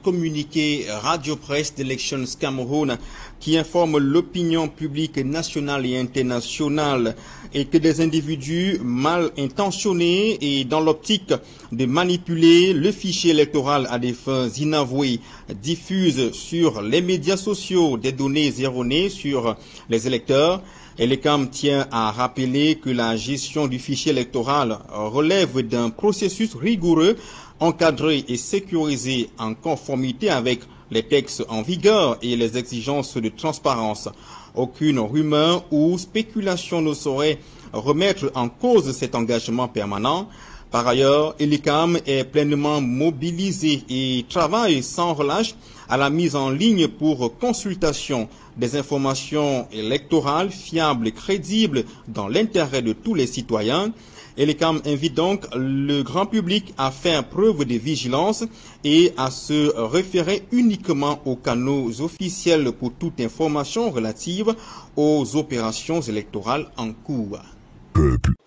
Communiqué Radio Presse d'Elections Cameroun qui informe l'opinion publique nationale et internationale et que des individus mal intentionnés et dans l'optique de manipuler le fichier électoral à des fins inavouées diffusent sur les médias sociaux des données erronées sur les électeurs. Elecam tient à rappeler que la gestion du fichier électoral relève d'un processus rigoureux, encadré et sécurisé en conformité avec les textes en vigueur et les exigences de transparence. Aucune rumeur ou spéculation ne saurait remettre en cause cet engagement permanent. Par ailleurs, Elecam est pleinement mobilisé et travaille sans relâche à la mise en ligne pour consultation des informations électorales fiables et crédibles dans l'intérêt de tous les citoyens. Elecam invite donc le grand public à faire preuve de vigilance et à se référer uniquement aux canaux officiels pour toute information relative aux opérations électorales en cours.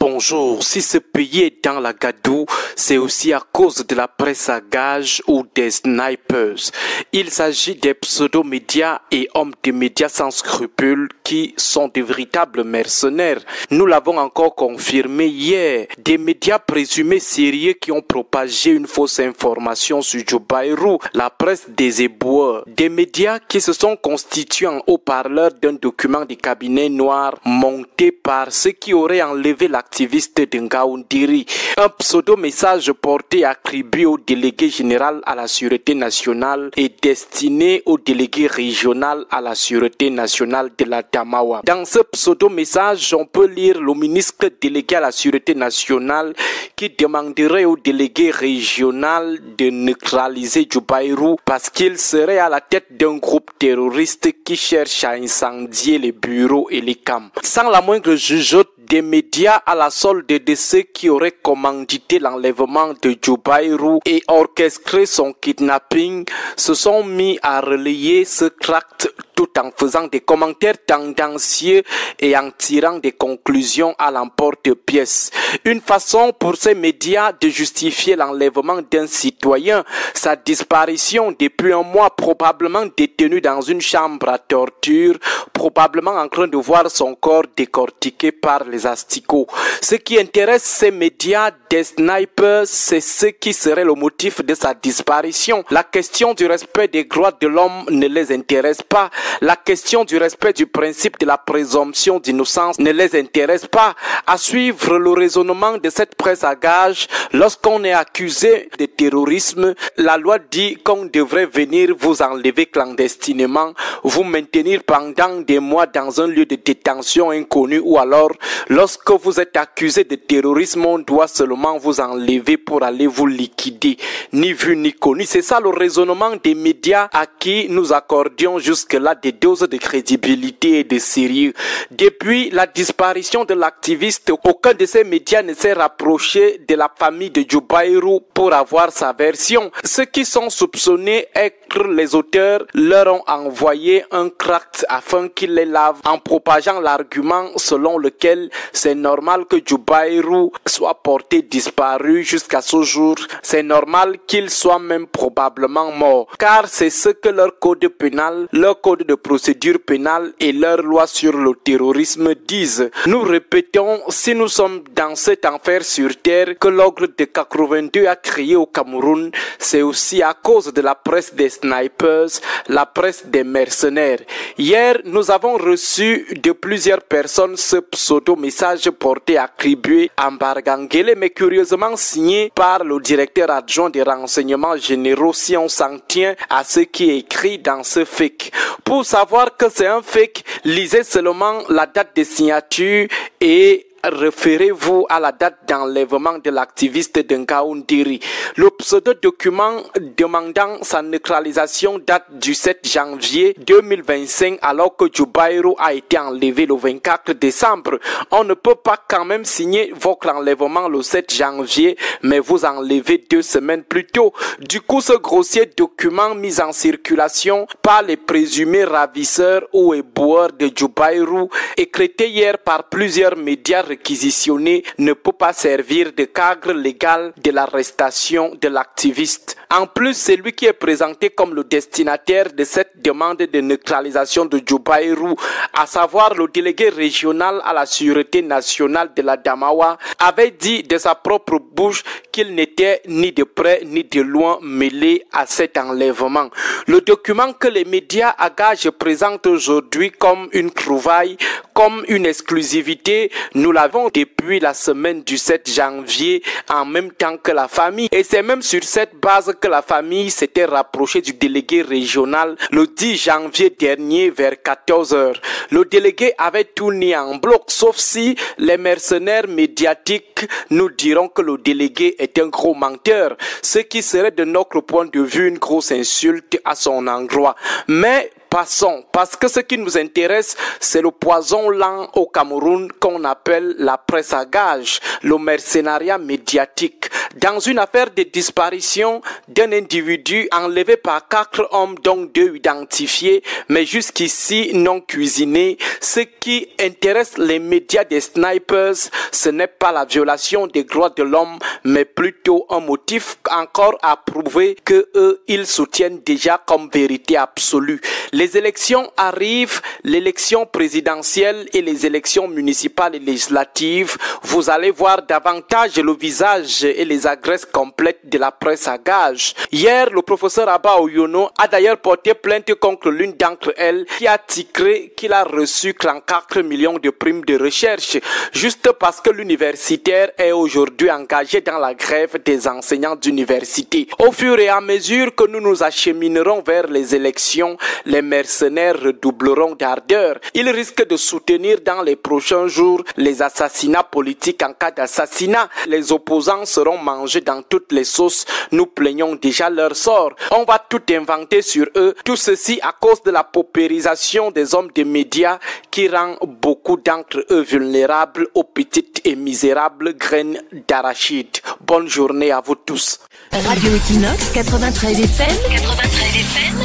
Bonjour, si ce pays est dans la gadoue, c'est aussi à cause de la presse à gages ou des snipers. Il s'agit des pseudo-médias et hommes de médias sans scrupules qui sont de véritables mercenaires. Nous l'avons encore confirmé hier. Des médias présumés sérieux qui ont propagé une fausse information sur Joe Bayrou, la presse des éboueurs. Des médias qui se sont constitués en haut-parleur d'un document du cabinet noir monté par ceux qui auraient enlevé l'activiste de Ngaoundiri. Un pseudo-message porté attribué au délégué général à la Sûreté nationale et destiné au délégué régional à la Sûreté nationale de la Damawa. Dans ce pseudo-message, on peut lire le ministre délégué à la Sûreté nationale qui demanderait au délégué régional de neutraliser Joe Bayrou parce qu'il serait à la tête d'un groupe terroriste qui cherche à incendier les bureaux et les camps. Sans la moindre jugeote, des médias à la solde de ceux qui auraient commandité l'enlèvement de Joe Bayrou et orchestré son kidnapping se sont mis à relayer ce tract tout en faisant des commentaires tendancieux et en tirant des conclusions à l'emporte-pièce. Une façon pour ces médias de justifier l'enlèvement d'un citoyen, sa disparition depuis un mois, probablement détenu dans une chambre à torture, probablement en train de voir son corps décortiqué par les asticots. Ce qui intéresse ces médias des snipers, c'est ce qui serait le motif de sa disparition. La question du respect des droits de l'homme ne les intéresse pas. La question du respect du principe de la présomption d'innocence ne les intéresse pas. À suivre le raisonnement de cette presse à gages, lorsqu'on est accusé de terrorisme, la loi dit qu'on devrait venir vous enlever clandestinement, vous maintenir pendant des mois dans un lieu de détention inconnu, ou alors, lorsque vous êtes accusé de terrorisme, on doit seulement vous enlever pour aller vous liquider. Ni vu ni connu. C'est ça le raisonnement des médias à qui nous accordions jusque-là des doses de crédibilité et de sérieux. Depuis la disparition de l'activiste, aucun de ces médias ne s'est rapproché de la famille de Joe Bayrou pour avoir sa version. Ceux qui sont soupçonnés être les auteurs leur ont envoyé un tract afin qu'ils les lavent en propageant l'argument selon lequel c'est normal que Joe Bayrou soit porté disparu jusqu'à ce jour. C'est normal qu'il soit même probablement mort, car c'est ce que leur code pénal, leur code de procédure pénale et leur loi sur le terrorisme disent. Nous répétons, si nous sommes dans cet enfer sur terre que l'ogre de 82 a créé au Cameroun, c'est aussi à cause de la presse des snipers, la presse des mercenaires. Hier, nous avons reçu de plusieurs personnes ce pseudo-message porté attribué à Mbargangele, mais curieusement signé par le directeur adjoint des renseignements généraux si on s'en tient à ce qui est écrit dans ce fake. Pour savoir que c'est un fake, lisez seulement la date de signature et référez-vous à la date d'enlèvement de l'activiste de Ngaoundiri. Le pseudo-document demandant sa neutralisation date du 7 janvier 2025 alors que Joe Bayrou a été enlevé le 24 décembre. On ne peut pas quand même signer votre enlèvement le 7 janvier mais vous enlevez 2 semaines plus tôt. Du coup, ce grossier document mis en circulation par les présumés ravisseurs ou éboueurs de Joe Bayrou, écrété hier par plusieurs médias réquisitionné ne peut pas servir de cadre légal de l'arrestation de l'activiste. En plus, c'est lui qui est présenté comme le destinataire de cette demande de neutralisation de Djobaïrou, à savoir le délégué régional à la sûreté nationale de la Damawa, avait dit de sa propre bouche qu'il n'était ni de près ni de loin mêlé à cet enlèvement. Le document que les médias à gage présentent aujourd'hui comme une trouvaille, comme une exclusivité, nous l'avons depuis la semaine du 7 janvier en même temps que la famille. Et c'est même sur cette base que la famille s'était rapprochée du délégué régional le 10 janvier dernier vers 14h. Le délégué avait tout mis en bloc, sauf si les mercenaires médiatiques nous diront que le délégué est un gros menteur, ce qui serait de notre point de vue une grosse insulte à son endroit. Mais passons, parce que ce qui nous intéresse, c'est le poison lent au Cameroun qu'on appelle la presse à gage, le mercenariat médiatique. Dans une affaire de disparition d'un individu enlevé par 4 hommes, dont 2 identifiés, mais jusqu'ici non cuisinés, ce qui intéresse les médias des snipers, ce n'est pas la violation des droits de l'homme, mais plutôt un motif encore à prouver que eux, ils soutiennent déjà comme vérité absolue. Les élections arrivent, l'élection présidentielle et les élections municipales et législatives. Vous allez voir davantage le visage et les agresses complètes de la presse à gage. Hier, le professeur Abba Oyono a d'ailleurs porté plainte contre l'une d'entre elles qui a titré qu'il a reçu 34 millions de primes de recherche, juste parce que l'universitaire est aujourd'hui engagé dans la grève des enseignants d'université. Au fur et à mesure que nous nous acheminerons vers les élections, les mercenaires redoubleront d'ardeur. Ils risquent de soutenir dans les prochains jours les assassinats politiques en cas d'assassinat. Les opposants seront mangés dans toutes les sauces. Nous plaignons déjà leur sort. On va tout inventer sur eux. Tout ceci à cause de la paupérisation des hommes des médias qui rend beaucoup d'entre eux vulnérables aux petites et misérables graines d'arachide. Bonne journée à vous tous. Radio Equinox 93 FM,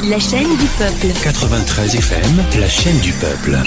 la chaîne du peuple. 93 FM, la chaîne du peuple.